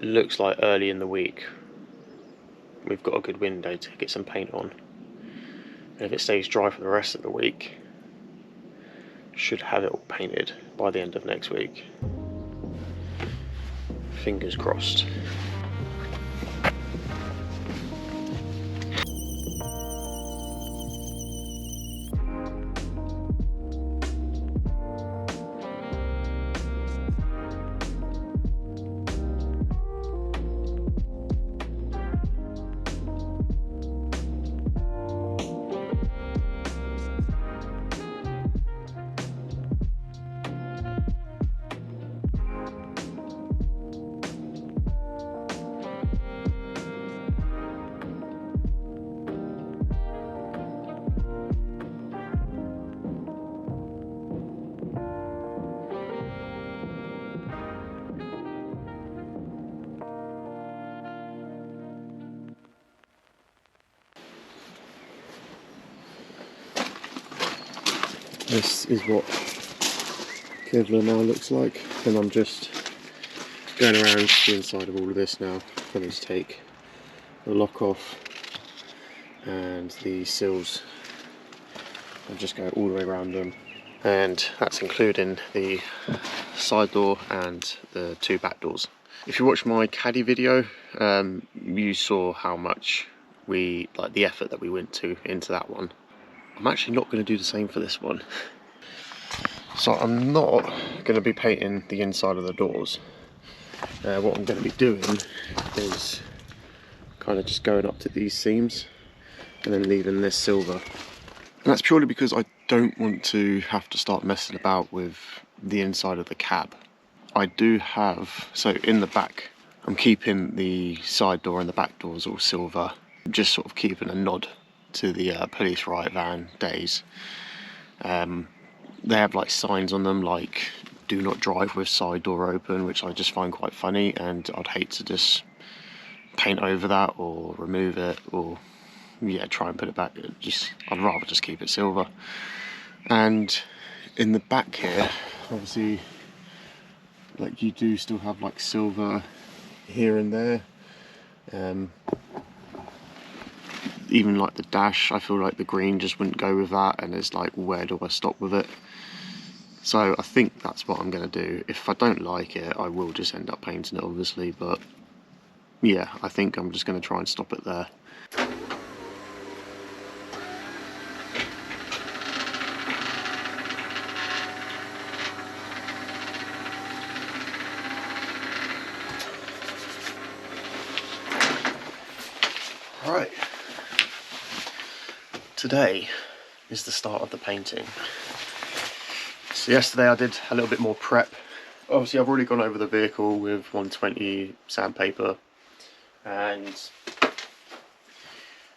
looks like early in the week we've got a good window to get some paint on. And if it stays dry for the rest of the week, should have it all painted by the end of next week. Fingers crossed. This is what Kevlar now looks like, and I'm just going around the inside of all of this now. I'm going to take the lock off and the sills and just go all the way around them, and that's including the side door and the two back doors. If you watched my caddy video, you saw how much the effort that we went into that one. I'm actually not going to do the same for this one. So I'm not going to be painting the inside of the doors. What I'm going to be doing is kind of just going up to these seams and then leaving this silver. And that's purely because I don't want to have to start messing about with the inside of the cab. I do have, so in the back, I'm keeping the side door and the back doors all silver, just sort of keeping a nod to the police riot van days. They have like signs on them like "do not drive with side door open," which I just find quite funny, and I'd hate to just paint over that or remove it, or yeah, try and put it back. I'd rather just keep it silver. And in the back here, obviously, like you do still have like silver here and there. Even like the dash, I feel like the green just wouldn't go with that, and it's like, where do I stop with it? So I think that's what I'm going to do. If I don't like it, I will just end up painting it, obviously, but yeah, I think I'm just going to try and stop it there. Right. Today is the start of the painting. So yesterday I did a little bit more prep. Obviously I've already gone over the vehicle with 120 sandpaper, and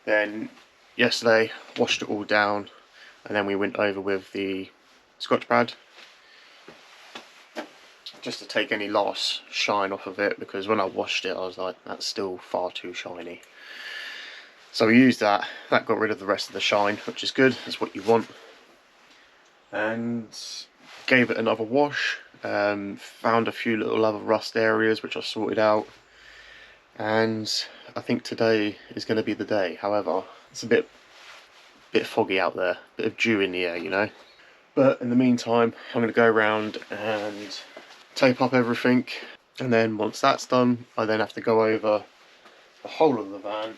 then yesterday washed it all down, and then we went over with the Scotch pad just to take any last shine off of it, because when I washed it I was like, that's still far too shiny. So we used that got rid of the rest of the shine, which is good, that's what you want. And gave it another wash, found a few little other rust areas which I sorted out, and I think today is going to be the day. However, it's a bit foggy out there, bit of dew in the air, you know. But in the meantime, I'm going to go around and tape up everything, and then once that's done, I then have to go over the whole of the van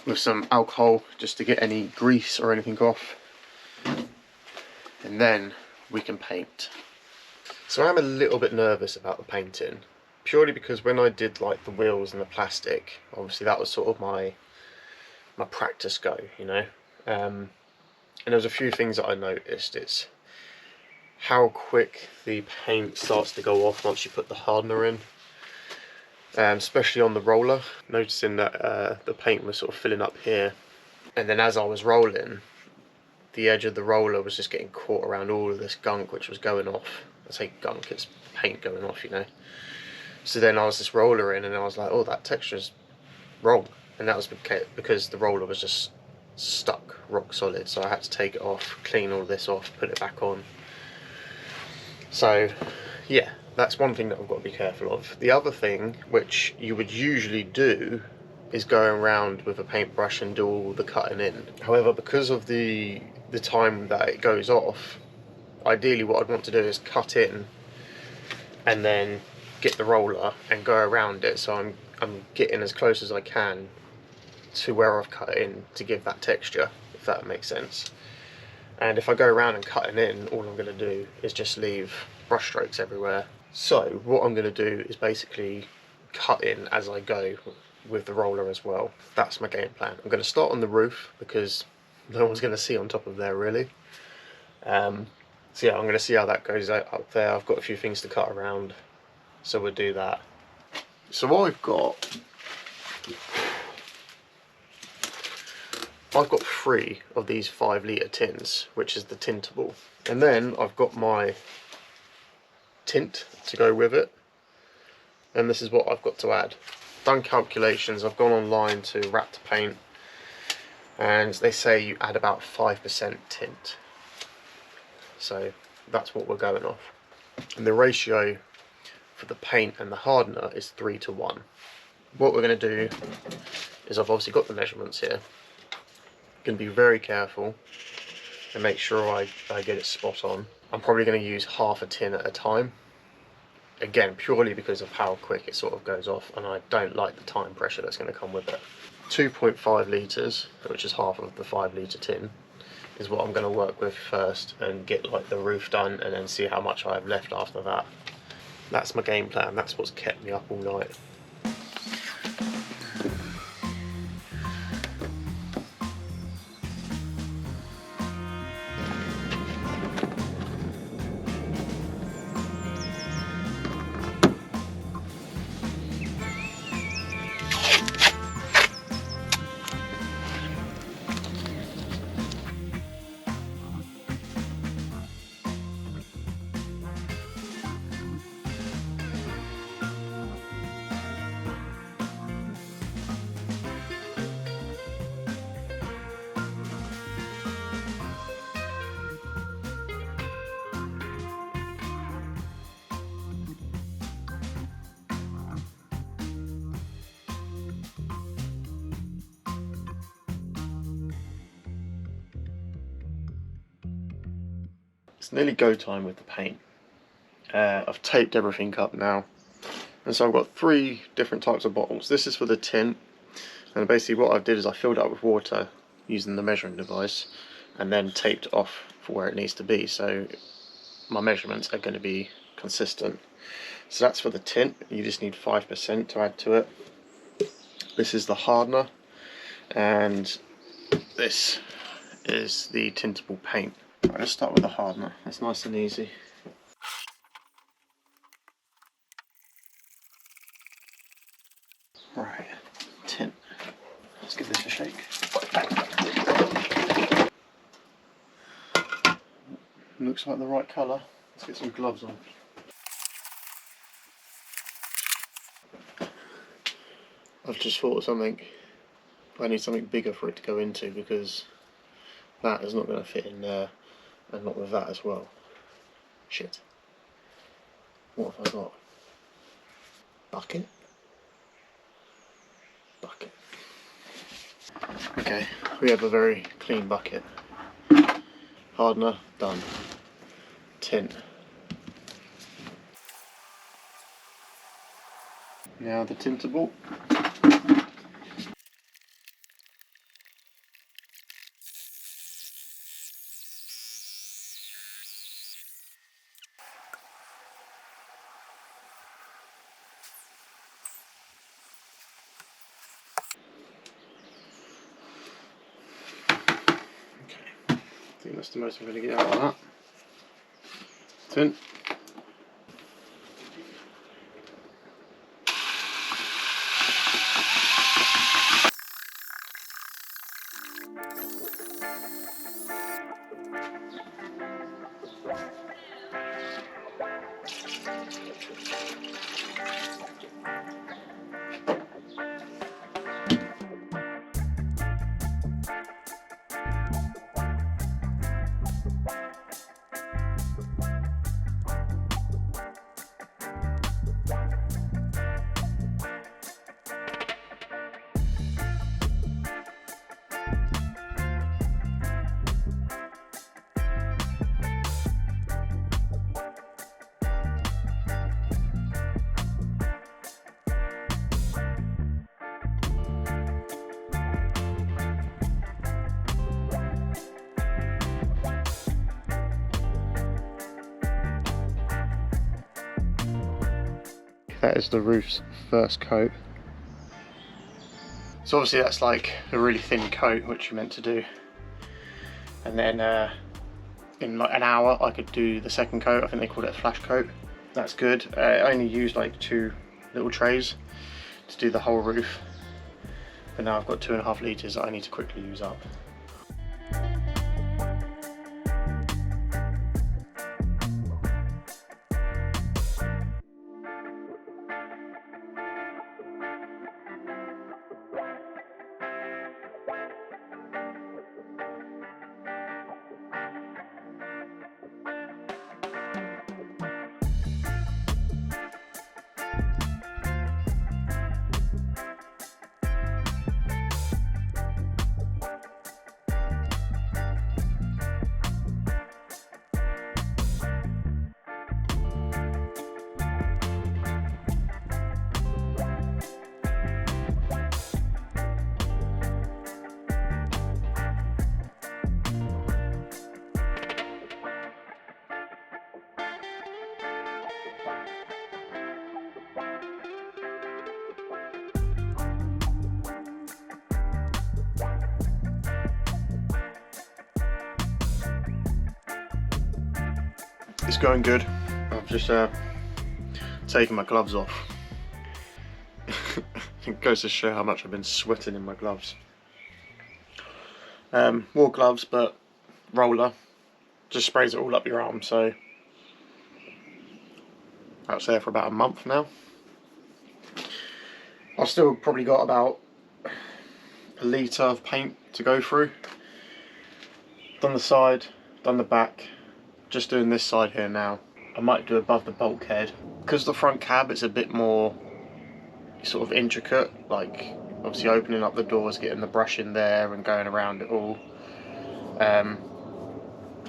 with some alcohol just to get any grease or anything off, and then we can paint. So I'm a little bit nervous about the painting, purely because when I did like the wheels and the plastic, obviously that was sort of my practice go, you know. And there was a few things that I noticed. It's how quick the paint starts to go off once you put the hardener in, especially on the roller. Noticing that the paint was sort of filling up here, and then as I was rolling, the edge of the roller was just getting caught around all of this gunk which was going off. I say gunk, it's paint going off, you know. So then I was just roller in, and I was like, oh, that texture's wrong, and that was because the roller was just stuck rock solid. So I had to take it off, clean all this off, put it back on. So yeah, That's one thing that I've got to be careful of. The other thing, which you would usually do, is go around with a paintbrush and do all the cutting in. However, because of the time that it goes off, ideally what I'd want to do is cut in and then get the roller and go around it, so I'm getting as close as I can to where I've cut in to give that texture, if that makes sense. And if I go around and cutting in, all I'm going to do is just leave brush strokes everywhere. So what I'm going to do is basically cut in as I go with the roller as well. That's my game plan. I'm going to start on the roof because no one's going to see on top of there really. So yeah, I'm going to see how that goes out up there. I've got a few things to cut around, so we'll do that. So what I've got 3 of these 5-litre tins, which is the Tintable. And then I've got my tint to go with it. And this is what I've got to add. Done calculations, I've gone online to Raptor paint, and they say you add about 5% tint. So that's what we're going off. And the ratio for the paint and the hardener is 3 to 1. What we're going to do is, I've obviously got the measurements here. Going to be very careful and make sure I get it spot on. I'm probably going to use half a tin at a time. Again, purely because of how quick it sort of goes off, and I don't like the time pressure that's going to come with it. 2.5 litres, which is half of the 5-litre tin, is what I'm going to work with first and get like the roof done, and then see how much I have left after that. That's my game plan. That's what's kept me up all night. It's nearly go time with the paint. I've taped everything up now, and so I've got 3 different types of bottles. This is for the tint, and basically what I did is I filled it up with water using the measuring device and then taped off for where it needs to be, so my measurements are going to be consistent. So that's for the tint. You just need 5% to add to it. This is the hardener, and this is the tintable paint. Right, let's start with the hardener. That's nice and easy. Right, tint. Let's give this a shake. Looks like the right colour. Let's get some gloves on. I've just thought of something. I need something bigger for it to go into, because that is not going to fit in there, and not with that as well. Shit. What have I got? Bucket? Bucket. Okay, we have a very clean bucket. Hardener, done. Tint. Now the Tintable. I think that's the most I'm going to get out of that. Tint. That is the roof's first coat. So obviously that's like a really thin coat, which you're meant to do. And then in like an hour I could do the second coat. I think they called it a flash coat. That's good. I only used like 2 little trays to do the whole roof. But now I've got 2.5 litres that I need to quickly use up. It's going good. I've just taken my gloves off. It goes to show how much I've been sweating in my gloves. Wore gloves, but roller just sprays it all up your arm, so that's there for about a month now. I've still probably got about a litre of paint to go through. Done the side, done the back. Just doing this side here now. I might do above the bulkhead. Because the front cab is a bit more sort of intricate, like obviously opening up the doors, getting the brush in there and going around it all. And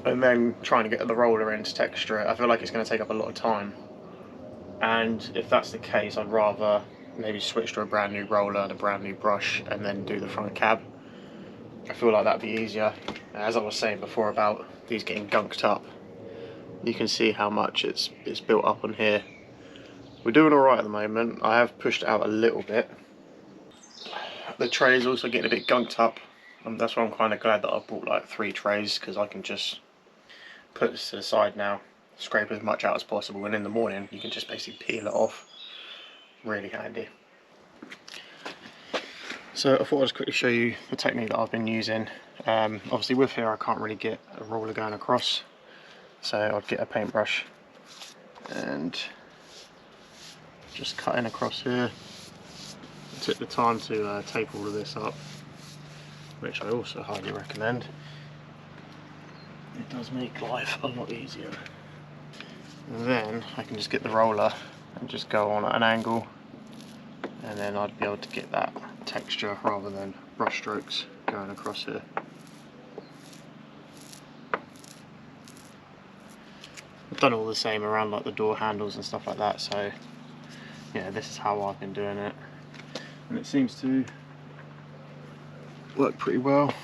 then trying to get the roller in to texture it. I feel like it's going to take up a lot of time. And if that's the case, I'd rather maybe switch to a brand new roller and a brand new brush and then do the front cab. I feel like that'd be easier. As I was saying before about these getting gunked up, you can see how much it's built up on here. We're doing alright at the moment. I have pushed it out a little bit. The tray is also getting a bit gunked up, and that's why I'm kind of glad that I've brought like 3 trays, because I can just put this to the side now, scrape as much out as possible, and in the morning you can just basically peel it off. Really handy. So I thought I'd just quickly show you the technique that I've been using. Obviously with here I can't really get a roller going across, so I'd get a paintbrush and just cut in across here. I took the time to tape all of this up, which I also highly recommend. It does make life a lot easier. And then I can just get the roller and just go on at an angle, and then I'd be able to get that texture rather than brush strokes going across here. I've done all the same around like the door handles and stuff like that, so yeah, this is how I've been doing it, and it seems to work pretty well.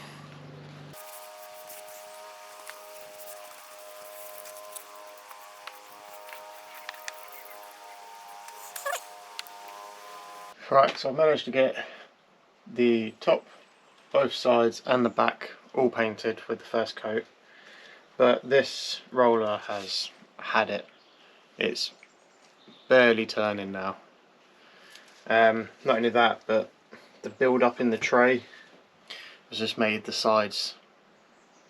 Right, so I managed to get the top, both sides and the back all painted with the first coat, but this roller has had it. It's barely turning now. Not only that, but the build up in the tray has just made the sides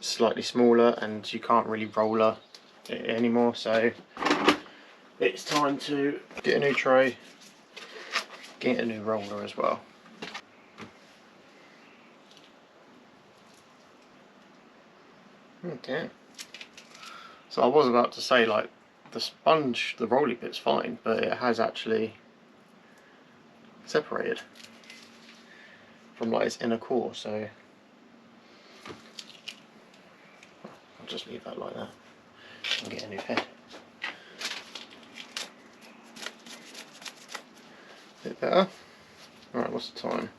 slightly smaller, and you can't really roller it anymore, so it's time to get a new tray, get a new roller as well. Okay, so I was about to say, like, the sponge, the rolly bit's fine, but it has actually separated from like its inner core, so I'll just leave that like that and get a new head. Bit better. Alright, what's the time?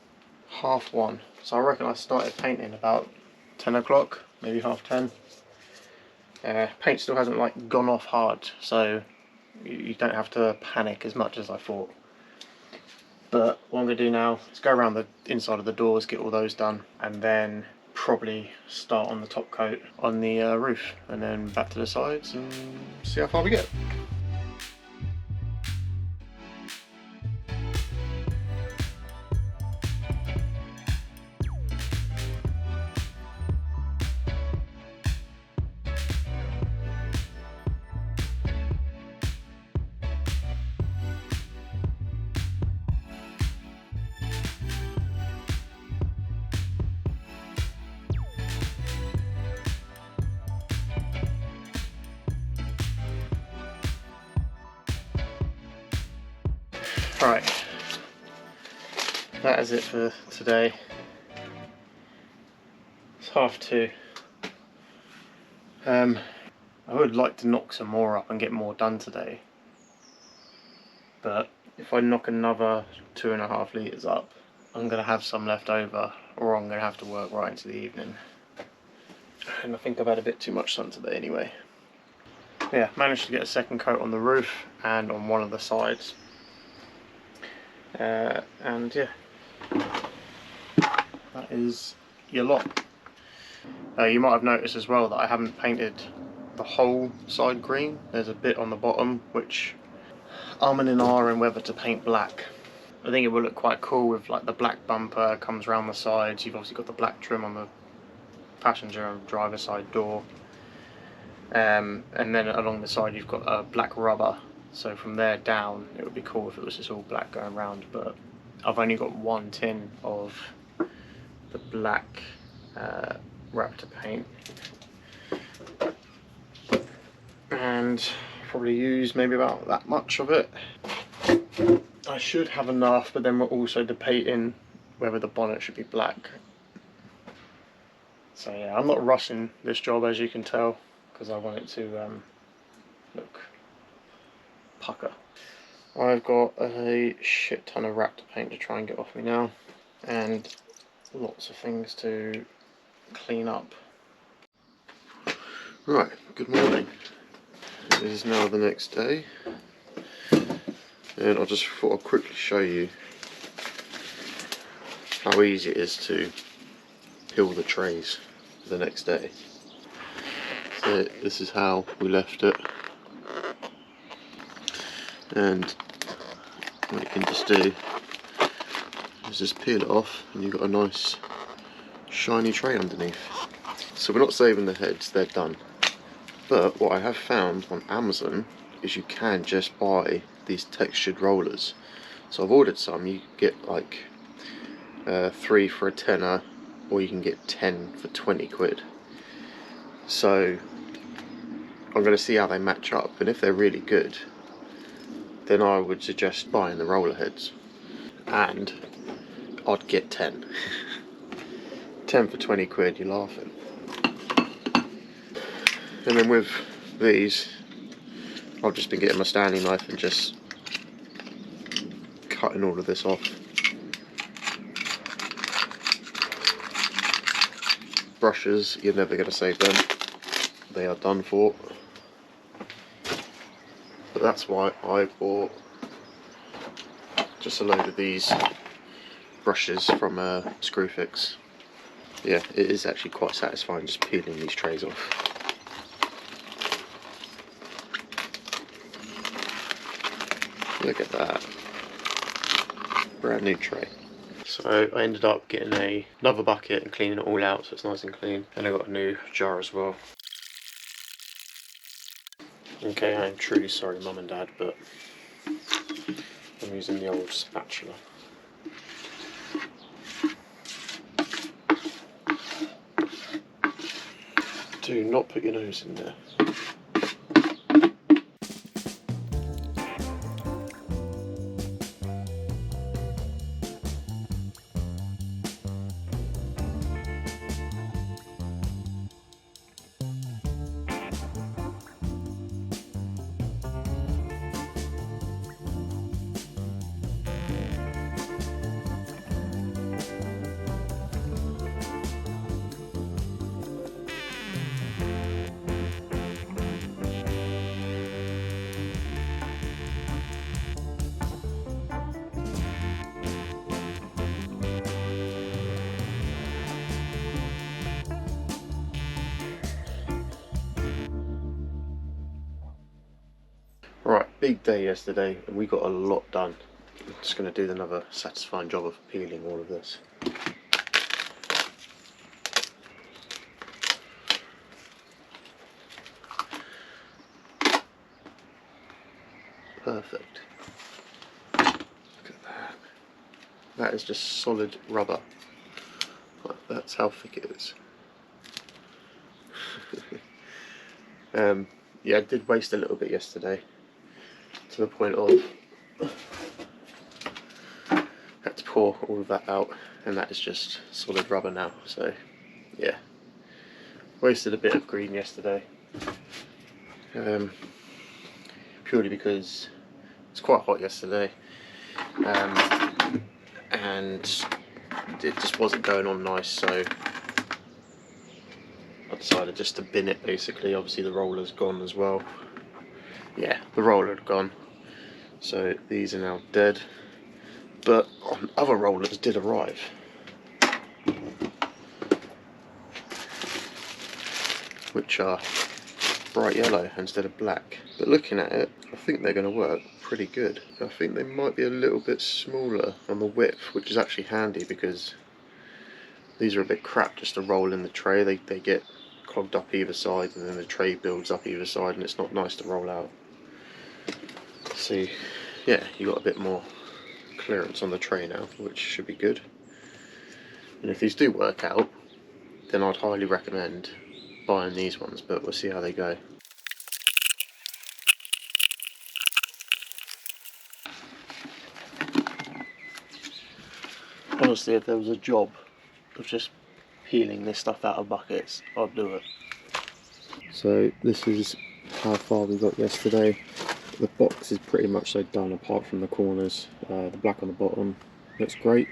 1:30. So I reckon I started painting about 10 o'clock, maybe 10:30. Paint still hasn't like gone off hard, so you don't have to panic as much as I thought. But what I'm going to do now is go around the inside of the doors, get all those done, and then probably start on the top coat on the roof, and then back to the sides and see how far we get. Right, that is it for today. It's 2:30. I would like to knock some more up and get more done today, but if I knock another 2.5 litres up, I'm going to have some left over, or I'm going to have to work right into the evening. And I think I've had a bit too much sun today anyway. Yeah, managed to get a second coat on the roof and on one of the sides. And yeah, that is your lot. You might have noticed as well that I haven't painted the whole side green. There's a bit on the bottom which I'm in an R in whether to paint black. I think it will look quite cool with like the black bumper comes around the sides. You've obviously got the black trim on the passenger and driver side door, and then along the side you've got a black rubber. So from there down, it would be cool if it was just all black going around, but I've only got one tin of the Black Raptor paint, and probably use maybe about that much of it. I should have enough, but then we're also debating whether the bonnet should be black. So yeah, I'm not rushing this job, as you can tell, because I want it to look pucker. I've got a shit ton of Raptor paint to try and get off me now, and lots of things to clean up. Right, good morning. It is now the next day, and I just thought I'd quickly show you how easy it is to peel the trays the next day. So this is how we left it. And what you can just do is just peel it off, and you've got a nice shiny tray underneath. So we're not saving the heads, they're done. But what I have found on Amazon is you can just buy these textured rollers. So I've ordered some. You get like 3 for a tenner, or you can get 10 for 20 quid. So I'm going to see how they match up, and if they're really good, then I would suggest buying the roller heads, and I'd get 10. 10 for 20 quid, you're laughing. And then with these, I've just been getting my Stanley knife and just cutting all of this off. Brushes, you're never going to save them, they are done for. But that's why I bought just a load of these brushes from Screwfix. Yeah, it is actually quite satisfying just peeling these trays off. Look at that, brand new tray. So I ended up getting another bucket and cleaning it all out so it's nice and clean, and I got a new jar as well. Okay, I am truly sorry, Mum and Dad, but I'm using the old spatula. Do not put your nose in there. big day yesterday and we got a lot done. I'm just going to do another satisfying job of peeling all of this. Perfect. Look at that. That is just solid rubber. That's how thick it is. Yeah, I did waste a little bit yesterday, to the point of had to pour all of that out, and that is just solid rubber now. So yeah, wasted a bit of green yesterday, purely because it's quite hot yesterday, and it just wasn't going on nice, so I decided just to bin it basically. Obviously the roller's gone as well. Yeah, the roller had gone, so these are now dead, but other rollers did arrive. Which are bright yellow instead of black. But looking at it, I think they're going to work pretty good. I think they might be a little bit smaller on the width, which is actually handy because these are a bit crap just to roll in the tray. They get clogged up either side, and then the tray builds up either side, and it's not nice to roll out. So yeah, you got a bit more clearance on the tray now, which should be good. And if these do work out, then I'd highly recommend buying these ones, but we'll see how they go. Honestly, if there was a job of just peeling this stuff out of buckets, I'd do it. So this is how far we got yesterday. The box is pretty much so done apart from the corners. The black on the bottom looks great.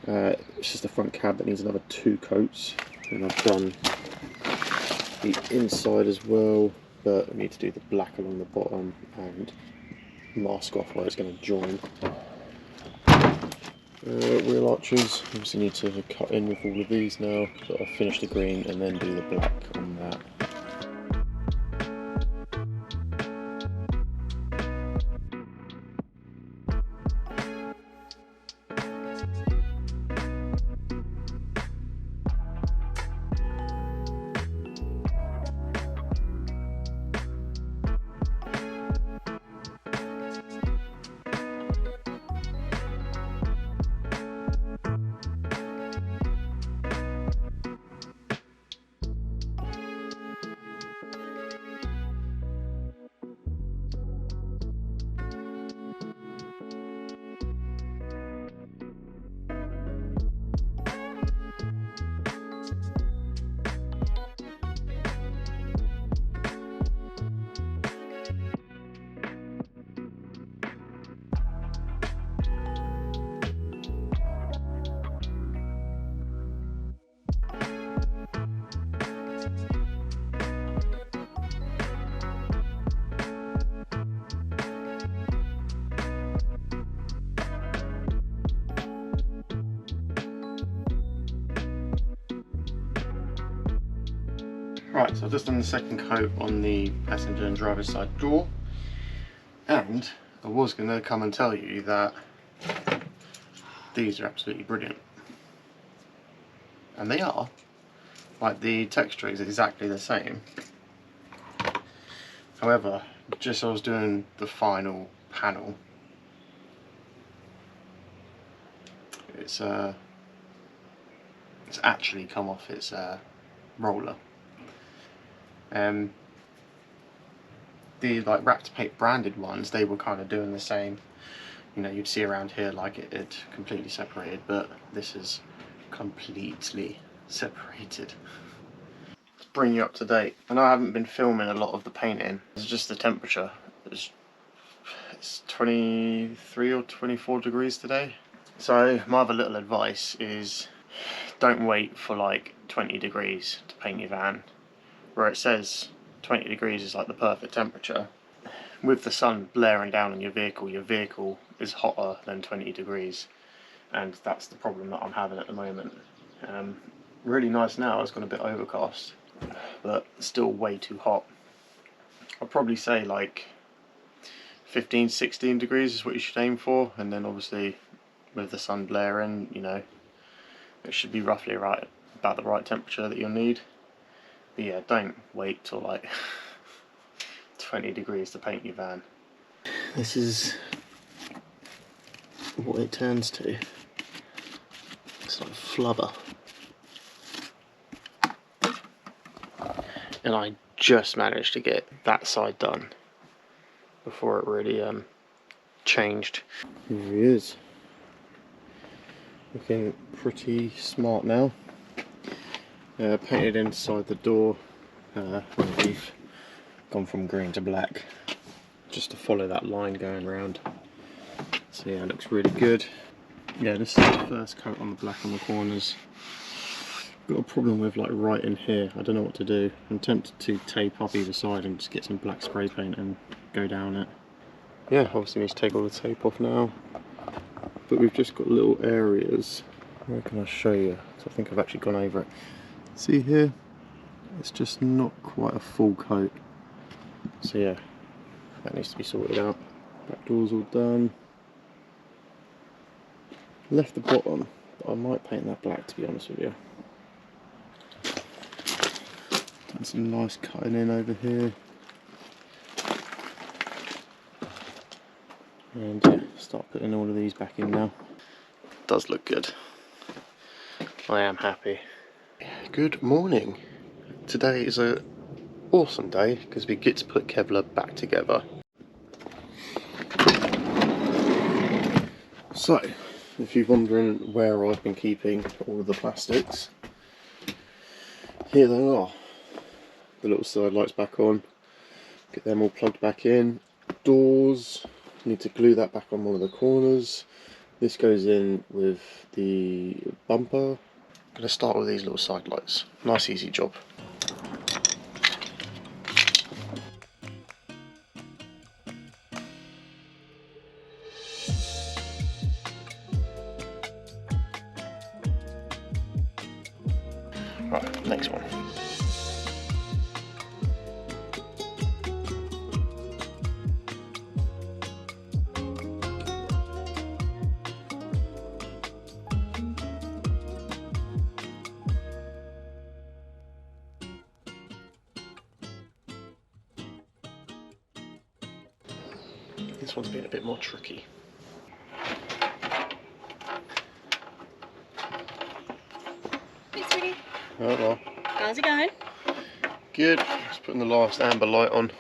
It's just the front cab that needs another 2 coats, and I've done the inside as well, but I need to do the black along the bottom and mask off where it's going to join. Wheel arches, obviously need to cut in with all of these now, but I'll finish the green and then do the black on that. Right, so I've just done the second coat on the passenger and driver's side door, and I was going to come and tell you that these are absolutely brilliant. And they are. Like, the texture is exactly the same. However, just as I was doing the final panel, it's actually come off its roller. The like Raptor Paint branded ones, they were kind of doing the same. You know, you'd see around here like it completely separated, but this is completely separated. To bring you up to date, I know I haven't been filming a lot of the painting. It's just the temperature. It's 23 or 24 degrees today. So my other little advice is don't wait for like 20 degrees to paint your van. Where it says 20 degrees is like the perfect temperature. With the sun blaring down on your vehicle is hotter than 20 degrees. And that's the problem that I'm having at the moment. Really nice now, it's gone a bit overcast, but still way too hot. I'd probably say like 15, 16 degrees is what you should aim for, and then obviously with the sun blaring, you know, it should be roughly right, about the right temperature that you'll need. But yeah, don't wait till like 20 degrees to paint your van. This is what it turns to. It's like flubber. And I just managed to get that side done before it really changed. Here he is. Looking pretty smart now. Painted inside the door. We've gone from green to black just to follow that line going around. So yeah, it looks really good. Yeah, this is the first coat on the black on the corners. Got a problem with like right in here. I don't know what to do. I'm tempted to tape up either side and just get some black spray paint and go down it. Yeah, obviously need to take all the tape off now. But we've just got little areas. Where can I show you? So I think I've actually gone over it. See here? It's just not quite a full coat. So yeah, that needs to be sorted out. Back door's all done. Left the bottom, but I might paint that black, to be honest with you. Done some nice cutting in over here. And yeah, start putting all of these back in now. Does look good. I am happy. Good morning. Today is an awesome day because we get to put Kevlar back together. So, if you're wondering where I've been keeping all of the plastics, here they are. The little side lights back on, get them all plugged back in. Doors, need to glue that back on one of the corners. This goes in with the bumper. I'm going to start with these little side lights. Nice easy job. Right, next one. This one's been a bit more tricky. Hey, sweetie. Oh well. How's it going? Good. Just putting the last amber light on.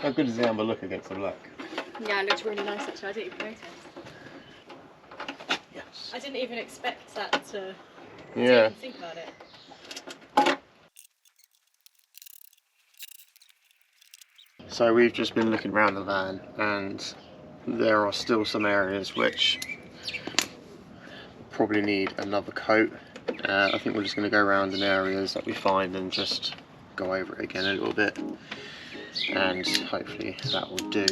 How good does the amber look against the black? Yeah, it looks really nice actually. I didn't even notice. Yes. I didn't even expect that to Yeah. even think about it. So we've just been looking around the van and there are still some areas which probably need another coat. I think we're just going to go around in areas that we find and just go over it again a little bit, and hopefully that will do.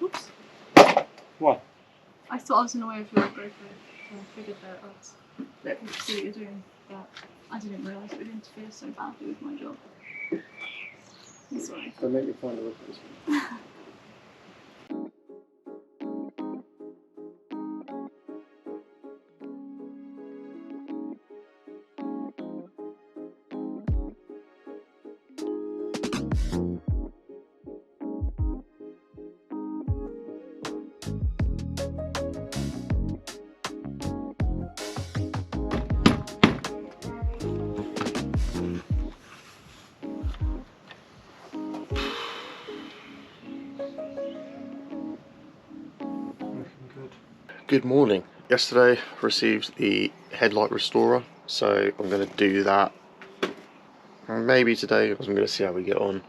Oops. What? I thought I was in the way of your GoPro, so I figured that I was letting you see what you're doing, but I didn't realise it would interfere so badly with my job. I'm sorry. Don't make me find a reference. Good morning. Yesterday I received the headlight restorer, so I'm going to do that maybe today because I'm going to see how we get on.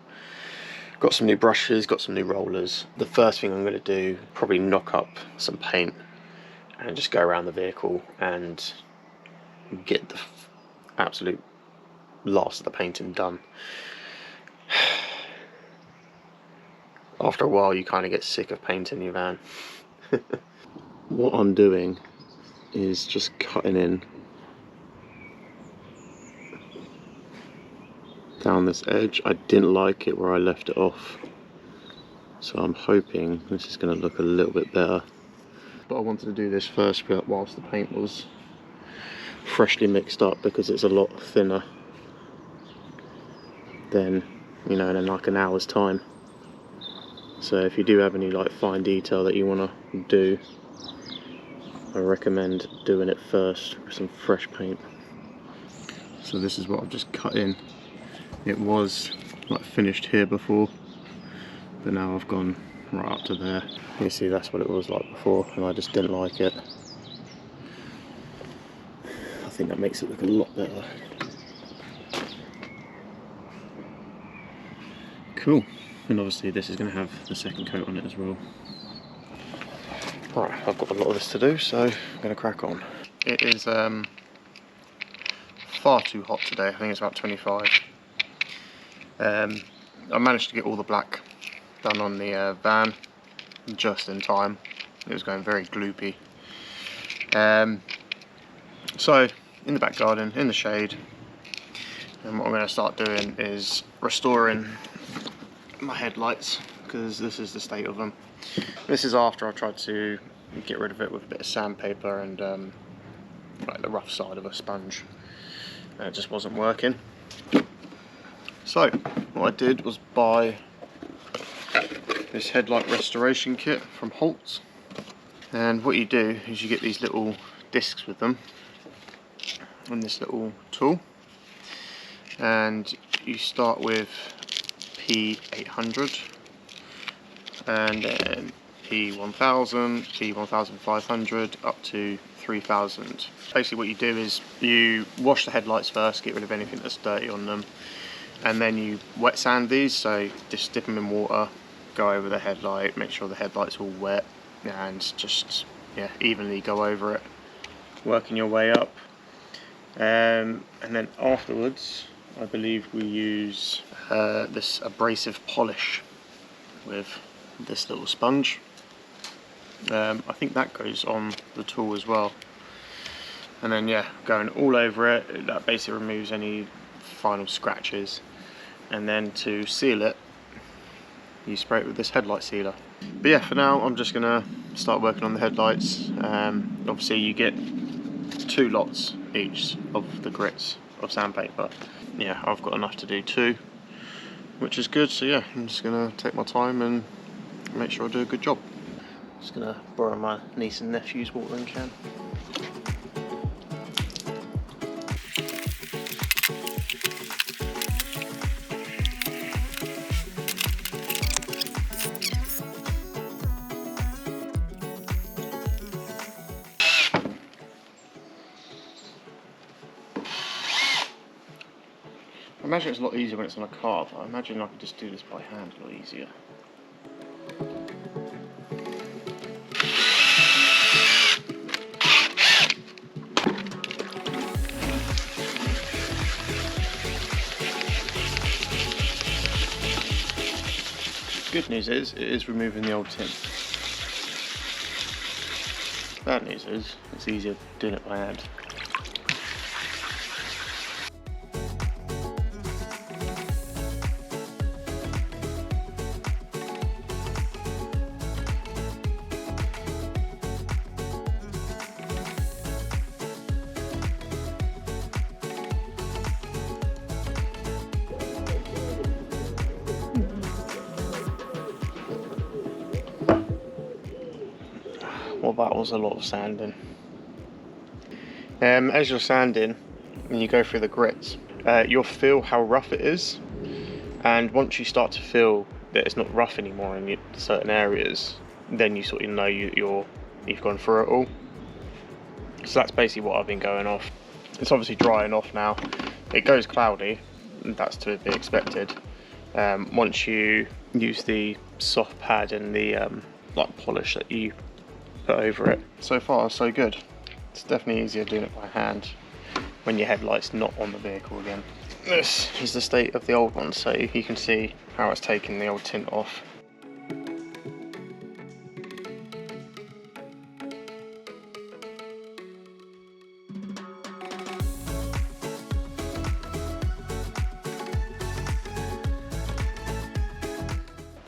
Got some new brushes, got some new rollers. The first thing I'm going to do, probably knock up some paint and just go around the vehicle and get the absolute last of the painting done. After a while you kind of get sick of painting your van. What I'm doing is just cutting in down this edge. I didn't like it where I left it off, so I'm hoping this is going to look a little bit better. But I wanted to do this first whilst the paint was freshly mixed up, because it's a lot thinner than, you know, in like an hour's time. So if you do have any like fine detail that you want to do, I recommend doing it first with some fresh paint. So this is what I've just cut in. It was like finished here before, but now I've gone right up to there. You see, that's what it was like before, and I just didn't like it. I think that makes it look a lot better. Cool. And obviously this is going to have the second coat on it as well. Alright, I've got a lot of this to do, so I'm going to crack on. It is far too hot today. I think it's about 25. I managed to get all the black done on the van just in time. It was going very gloopy. So in the back garden, in the shade, and what I'm going to start doing is restoring my headlights, because this is the state of them. This is after I tried to get rid of it with a bit of sandpaper and like the rough side of a sponge, and it just wasn't working. So what I did was buy this headlight restoration kit from Holt, and what you do is you get these little discs with them and this little tool, and you start with P800 and then P1000, P1500 up to 3000. Basically what you do is you wash the headlights first, get rid of anything that's dirty on them, and then you wet sand these, so just dip them in water, go over the headlight, make sure the headlight's all wet, and just evenly go over it, working your way up. And then afterwards I believe we use this abrasive polish with this little sponge. I think that goes on the tool as well, and then going all over it, that basically removes any final scratches. And then to seal it, you spray it with this headlight sealer. But for now I'm just gonna start working on the headlights. Obviously you get 2 lots each of the grits of sandpaper. I've got enough to do 2, which is good. So I'm just gonna take my time and make sure I do a good job. Just gonna borrow my niece and nephew's watering can. I imagine it's a lot easier when it's on a car, but I imagine I could just do this by hand a lot easier. Good news is, it is removing the old tint. Bad news is, it's easier doing it by hand. Well, that was a lot of sanding. As you're sanding and you go through the grits, you'll feel how rough it is, and once you start to feel that it's not rough anymore in certain areas, then you sort of know you're you've gone through it all. So that's basically what I've been going off. It's obviously drying off now. It goes cloudy, and that's to be expected. Once you use the soft pad and the like polish that you put over it. So far so good. It's definitely easier doing it by hand when your headlight's not on the vehicle again. This is the state of the old one, so you can see how it's taken the old tint off.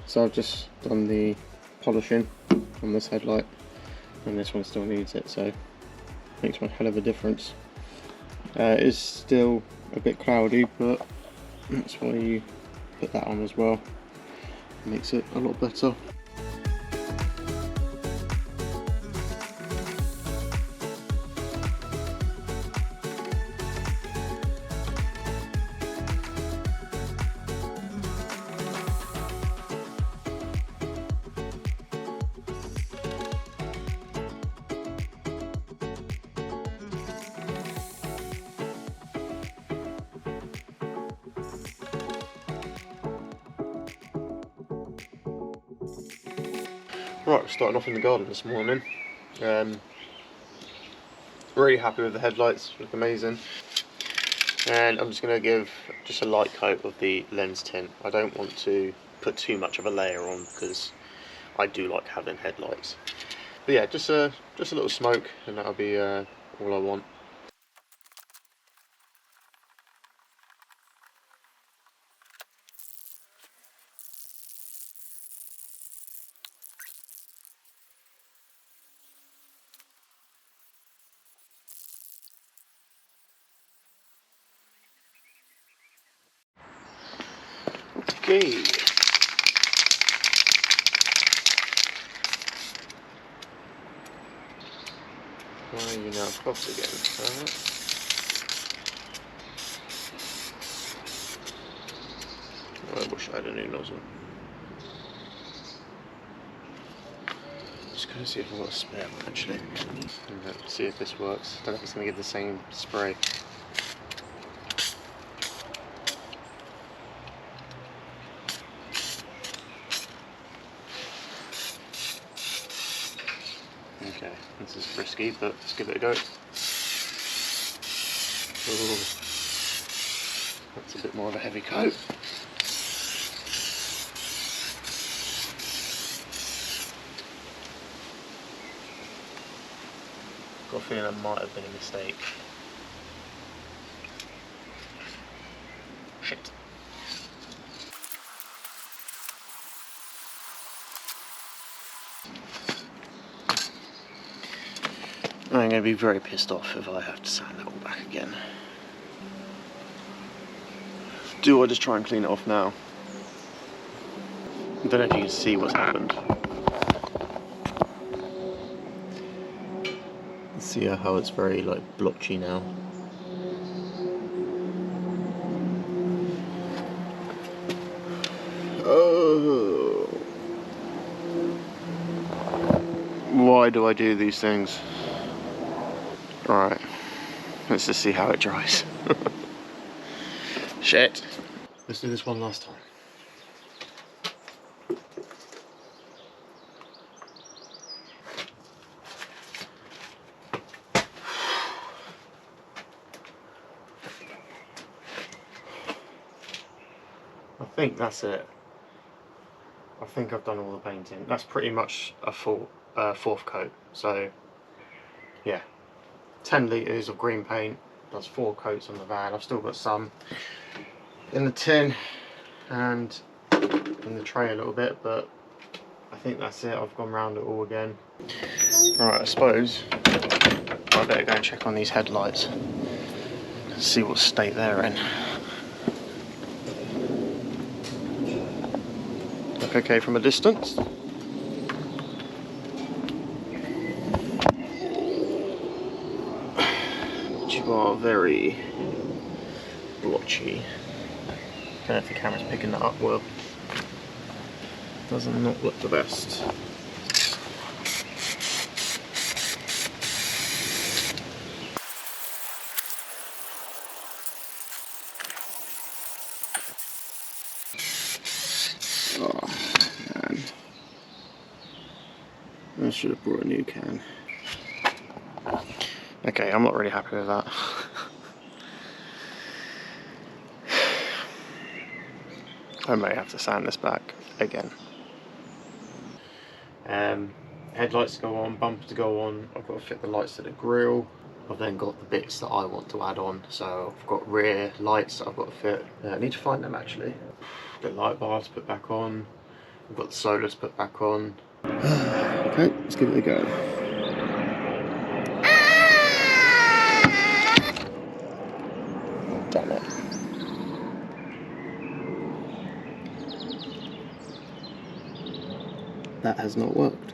So I've just done the polishing on this headlight, and this one still needs it, so it makes one hell of a difference. It is still a bit cloudy, but that's why you put that on as well. It makes it a lot better. Right, we're starting off in the garden this morning. Really happy with the headlights, look amazing. And I'm just going to give just a light coat of the lens tint. I don't want to put too much of a layer on because I do like having headlights. But yeah, just a little smoke, and that'll be all I want. Okay. Why are you now cross again? I wish I had a new nozzle. Just gonna see if I've got a spare one actually. Let's see if this works. I don't know if it's gonna give the same spray. Okay, this is risky, but let's give it a go. Ooh, that's a bit more of a heavy coat. Got a feeling that might have been a mistake. Shit. I'm going to be very pissed off if I have to sand that all back again. Do I just try and clean it off now? I don't know if you can see what's happened. See how it's very like blotchy now. Oh, why do I do these things? Alright, let's just see how it dries. Shit. Let's do this one last time. I think that's it. I think I've done all the painting. That's pretty much a full fourth coat. So yeah, 10 litres of green paint, does 4 coats on the van. I've still got some in the tin and in the tray a little bit, but I think that's it. I've gone round it all again. Right, I suppose I better go and check on these headlights and see what state they're in. Look okay from a distance. You are very blotchy. Don't know if the camera's picking that up well. Does not look the best. should have brought a new can. Okay, I'm not really happy with that. I may have to sand this back again. Headlights to go on, bumpers to go on. I've got to fit the lights to the grille. I've then got the bits that I want to add on. So I've got rear lights that I've got to fit. I need to find them actually. The light bars to put back on. I've got the solar to put back on. Okay, let's give it a go. Oh, damn it. That has not worked.